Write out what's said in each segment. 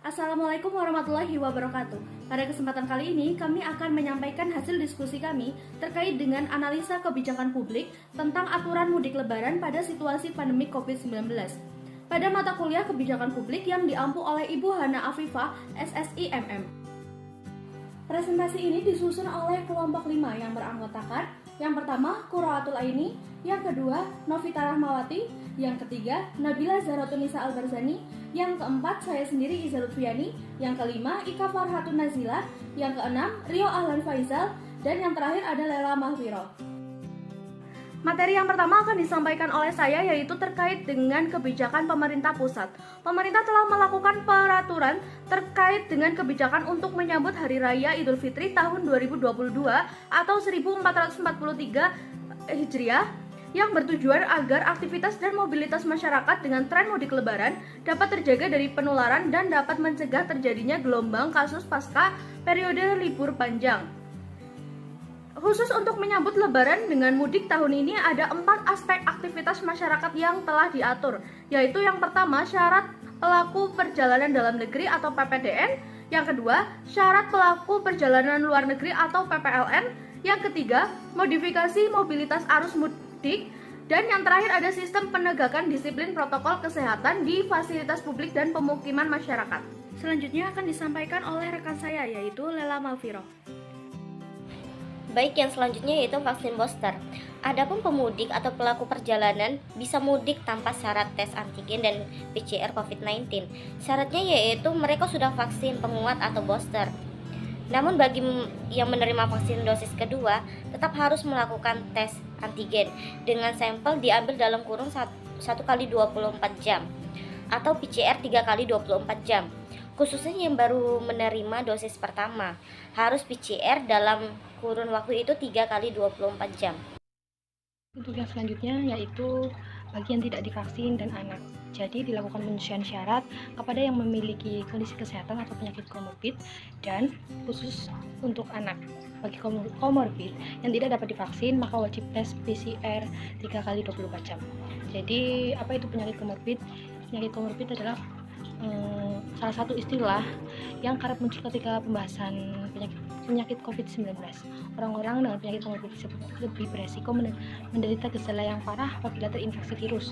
Assalamualaikum warahmatullahi wabarakatuh. Pada kesempatan kali ini, kami akan menyampaikan hasil diskusi kami terkait dengan analisa kebijakan publik tentang aturan mudik lebaran pada situasi pandemi COVID-19. Pada mata kuliah kebijakan publik yang diampu oleh Ibu Hana Afifah, SSI MM. Presentasi ini disusun oleh kelompok 5 yang beranggotakan yang pertama, Quraatul Aini, yang kedua, Novita Rahmawati, yang ketiga, Nabila Zahratunisa Al-Barzani, yang keempat, saya sendiri Iza Lutfiani, yang kelima, Ika Farhatun Nazila, yang keenam, Rio Ahlan Faizal, dan yang terakhir ada Lela Mahwiro. Materi yang pertama akan disampaikan oleh saya yaitu terkait dengan kebijakan pemerintah pusat. Pemerintah telah melakukan peraturan terkait dengan kebijakan untuk menyambut Hari Raya Idul Fitri tahun 2022 atau 1443 Hijriah yang bertujuan agar aktivitas dan mobilitas masyarakat dengan tren mudik lebaran dapat terjaga dari penularan dan dapat mencegah terjadinya gelombang kasus pasca periode libur panjang. Khusus untuk menyambut lebaran dengan mudik tahun ini ada 4 aspek aktivitas masyarakat yang telah diatur, yaitu yang pertama syarat pelaku perjalanan dalam negeri atau PPDN, yang kedua syarat pelaku perjalanan luar negeri atau PPLN, yang ketiga modifikasi mobilitas arus mudik, dan yang terakhir ada sistem penegakan disiplin protokol kesehatan di fasilitas publik dan pemukiman masyarakat. Selanjutnya akan disampaikan oleh rekan saya yaitu Lela Mahwiro. Baik, yang selanjutnya yaitu vaksin booster. Adapun pemudik atau pelaku perjalanan bisa mudik tanpa syarat tes antigen dan PCR COVID-19. Syaratnya yaitu mereka sudah vaksin penguat atau booster. Namun bagi yang menerima vaksin dosis kedua, tetap harus melakukan tes antigen dengan sampel diambil dalam kurun 1 kali 24 jam atau PCR 3 kali 24 jam. Khususnya yang baru menerima dosis pertama, harus PCR dalam kurun waktu itu 3 kali 24 jam. Untuk yang selanjutnya yaitu bagi yang tidak divaksin dan anak. Jadi dilakukan penyesuaian syarat kepada yang memiliki kondisi kesehatan atau penyakit komorbid dan khusus untuk anak. Bagi komorbid yang tidak dapat divaksin maka wajib tes PCR 3 kali 24 jam. Jadi apa itu penyakit komorbid? Penyakit komorbid adalah salah satu istilah yang kerap muncul ketika pembahasan penyakit COVID-19. Orang-orang dengan penyakit komorbid tersebut lebih beresiko menderita gejala yang parah apabila terinfeksi virus.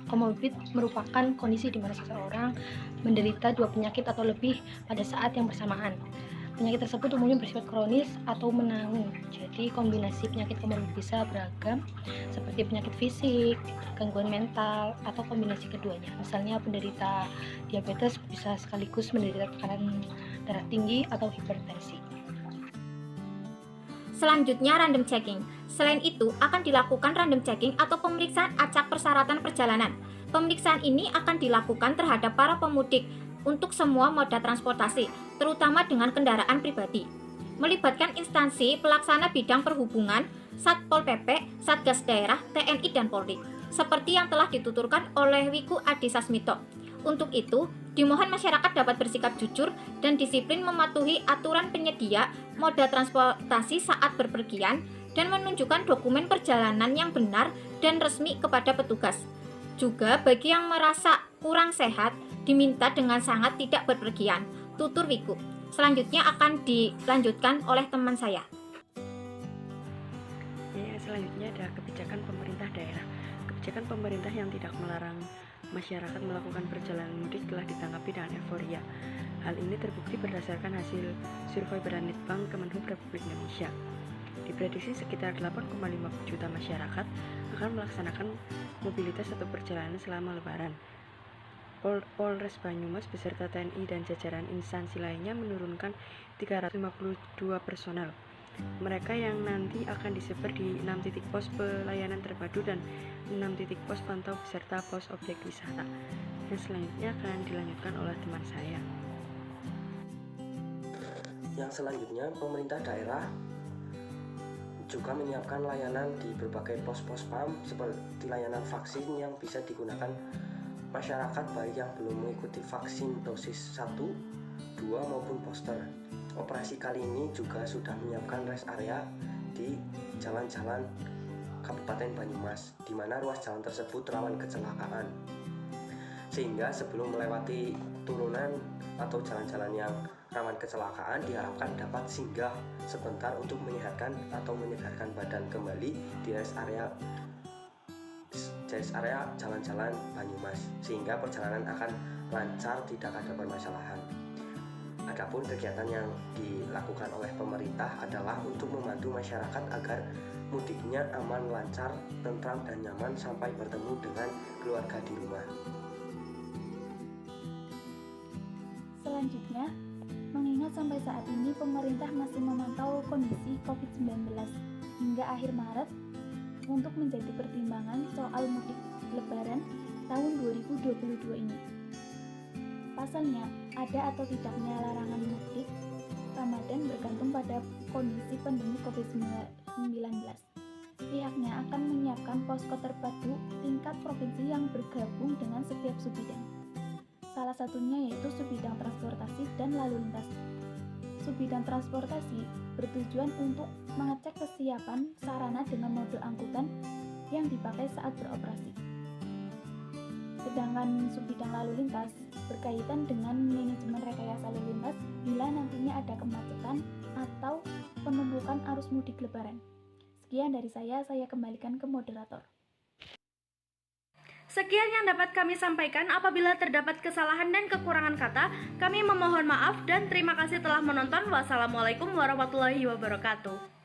Komorbid merupakan kondisi di mana seseorang menderita 2 penyakit atau lebih pada saat yang bersamaan. Penyakit tersebut umumnya bersifat kronis atau menanggung. Jadi kombinasi penyakit komorbid bisa beragam seperti penyakit fisik, gangguan mental, atau kombinasi keduanya. Misalnya penderita diabetes bisa sekaligus menderita tekanan darah tinggi atau hipertensi. Selanjutnya random checking. Selain itu akan dilakukan random checking atau pemeriksaan acak persyaratan perjalanan. Pemeriksaan ini akan dilakukan terhadap para pemudik untuk semua moda transportasi, terutama dengan kendaraan pribadi. Melibatkan instansi pelaksana bidang perhubungan, Satpol PP, Satgas Daerah, TNI, dan Polri, seperti yang telah dituturkan oleh Wiku Adi Sasmito. Untuk itu, dimohon masyarakat dapat bersikap jujur dan disiplin mematuhi aturan penyedia moda transportasi saat berpergian dan menunjukkan dokumen perjalanan yang benar dan resmi kepada petugas. Juga bagi yang merasa kurang sehat, diminta dengan sangat tidak berpergian. Tutur Wiku. Selanjutnya akan dilanjutkan oleh teman saya. Selanjutnya ada kebijakan pemerintah daerah. Kebijakan pemerintah yang tidak melarang masyarakat melakukan perjalanan mudik telah ditanggapi dengan euforia. Hal ini terbukti berdasarkan hasil survei Baranitbang Kemenhub Republik Indonesia. Diprediksi sekitar 8,5 juta masyarakat akan melaksanakan mobilitas atau perjalanan selama Lebaran. Polres Banyumas beserta TNI dan jajaran instansi lainnya menurunkan 352 personel. Mereka yang nanti akan disebar di 6 titik pos pelayanan terpadu dan 6 titik pos pantau beserta pos objek wisata. Dan selanjutnya akan dilanjutkan oleh teman saya. Yang selanjutnya, pemerintah daerah juga menyiapkan layanan di berbagai pos-pos PAM seperti layanan vaksin yang bisa digunakan masyarakat baik yang belum mengikuti vaksin dosis 1, 2 maupun booster. Operasi kali ini juga sudah menyiapkan rest area di jalan-jalan Kabupaten Banyumas, di mana ruas jalan tersebut rawan kecelakaan. Sehingga sebelum melewati turunan atau jalan-jalan yang rawan kecelakaan diharapkan dapat singgah sebentar untuk menyehatkan atau menyegarkan badan kembali di rest area jalan-jalan Banyumas, sehingga perjalanan akan lancar, tidak ada permasalahan. Adapun kegiatan yang dilakukan oleh pemerintah adalah untuk membantu masyarakat agar mudiknya aman, lancar, tentram, dan nyaman sampai bertemu dengan keluarga di rumah. Selanjutnya, mengingat sampai saat ini pemerintah masih memantau kondisi COVID-19 hingga akhir Maret untuk menjadi pertimbangan soal mudik Lebaran tahun 2022 ini. Pasalnya, ada atau tidaknya larangan mudik Ramadan bergantung pada kondisi pandemi COVID-19. Pihaknya akan menyiapkan posko terpadu tingkat provinsi yang bergabung dengan setiap subbidang. Salah satunya yaitu subbidang transportasi dan lalu lintas. Subbidang transportasi bertujuan untuk mengecek kesiapan sarana dengan mode angkutan yang dipakai saat beroperasi. Sedangkan subbidang lalu lintas berkaitan dengan manajemen rekayasa lalu lintas bila nantinya ada kemacetan atau penumpukan arus mudik Lebaran. Sekian dari saya kembalikan ke moderator. Sekian yang dapat kami sampaikan. Apabila terdapat kesalahan dan kekurangan kata, kami memohon maaf dan terima kasih telah menonton. Wassalamualaikum warahmatullahi wabarakatuh.